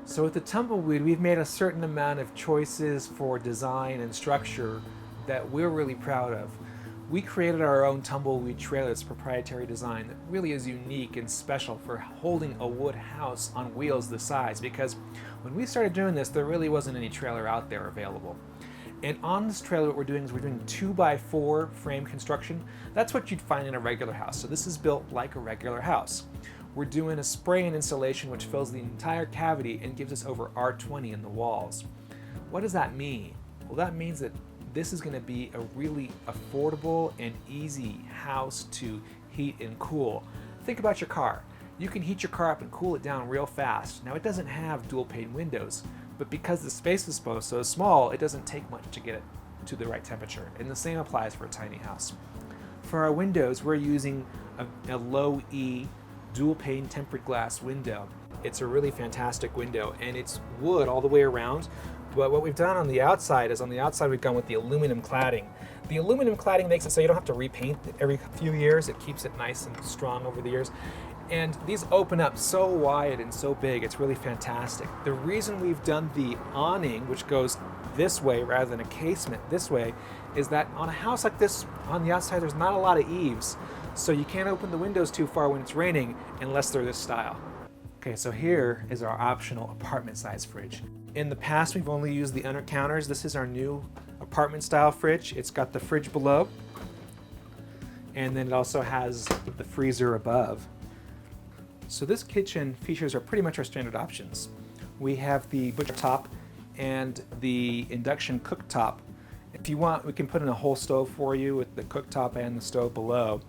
So with the Tumbleweed, we've made a certain amount of choices for design and structure that we're really proud of. We created our own Tumbleweed trailer. It's proprietary design that really is unique and special for holding a wood house on wheels this size, because when we started doing this, there really wasn't any trailer out there available. And on this trailer, what we're doing is we're doing 2x4 frame construction. That's what you'd find in a regular house. So this is built like a regular house. We're doing a spray-in insulation which fills the entire cavity and gives us over R20 in the walls. What does that mean? Well, that means that this is going to be a really affordable and easy house to heat and cool. Think about your car. You can heat your car up and cool it down real fast. Now, it doesn't have dual pane windows, but because the space is so small, it doesn't take much to get it to the right temperature. And the same applies for a tiny house. For our windows, we're using a low E dual pane tempered glass window. It's a really fantastic window, and it's wood all the way around. But what we've done on the outside is we've gone with the aluminum cladding. The aluminum cladding makes it so you don't have to repaint it every few years. It keeps it nice and strong over the years. And these open up so wide and so big, it's really fantastic. The reason we've done the awning, which goes this way rather than a casement this way, is that on a house like this, on the outside, there's not a lot of eaves. So you can't open the windows too far when it's raining unless they're this style. Okay, so here is our optional apartment size fridge. In the past, we've only used the under counters. This is our new apartment style fridge. It's got the fridge below, and then it also has the freezer above. So this kitchen features are pretty much our standard options. We have the butcher top and the induction cooktop. If you want, we can put in a whole stove for you with the cooktop and the stove below.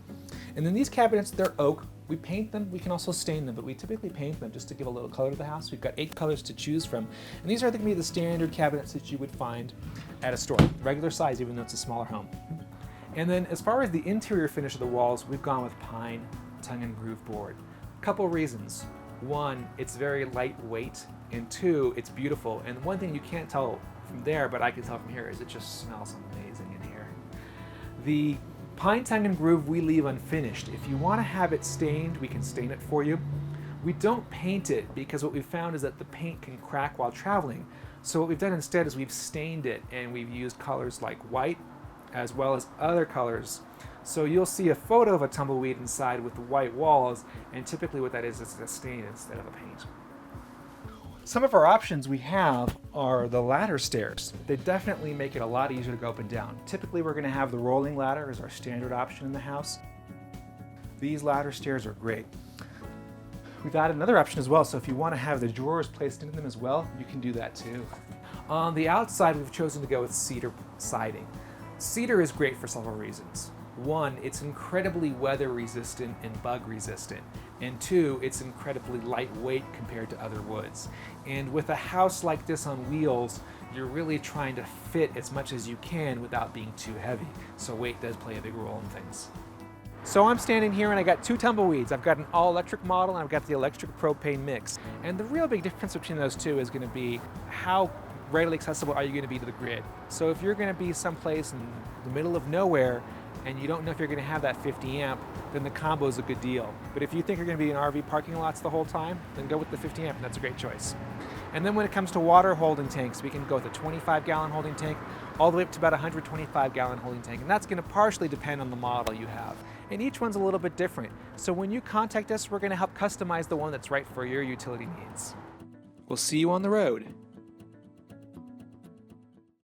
And then these cabinets, they're oak. We paint them, we can also stain them, but we typically paint them just to give a little color to the house. We've got 8 colors to choose from. And these are going to be the standard cabinets that you would find at a store, regular size, even though it's a smaller home. And then as far as the interior finish of the walls, we've gone with pine, tongue and groove board. A couple reasons. One, it's very lightweight, and two, it's beautiful. And one thing you can't tell from there, but I can tell from here, is it just smells amazing in here. The pine, tongue and groove we leave unfinished. If you want to have it stained, we can stain it for you. We don't paint it because what we've found is that the paint can crack while traveling. So what we've done instead is we've stained it, and we've used colors like white as well as other colors. So you'll see a photo of a Tumbleweed inside with white walls, and typically what that is a stain instead of a paint. Some of our options we have are the ladder stairs. They definitely make it a lot easier to go up and down. Typically we're going to have the rolling ladder as our standard option in the house. These ladder stairs are great. We've added another option as well, so if you want to have the drawers placed into them as well, you can do that too. On the outside, we've chosen to go with cedar siding. Cedar is great for several reasons. One, it's incredibly weather resistant and bug resistant. And two, it's incredibly lightweight compared to other woods. And with a house like this on wheels, you're really trying to fit as much as you can without being too heavy. So weight does play a big role in things. So I'm standing here and I got 2 Tumbleweeds. I've got an all-electric model and I've got the electric propane mix. And the real big difference between those two is going to be how readily accessible are you going to be to the grid. So if you're going to be someplace in the middle of nowhere and you don't know if you're going to have that 50 amp, then the combo is a good deal. But if you think you're going to be in RV parking lots the whole time, then go with the 50 amp, and that's a great choice. And then when it comes to water holding tanks, we can go with a 25-gallon holding tank all the way up to about a 125-gallon holding tank. And that's going to partially depend on the model you have. And each one's a little bit different. So when you contact us, we're going to help customize the one that's right for your utility needs. We'll see you on the road.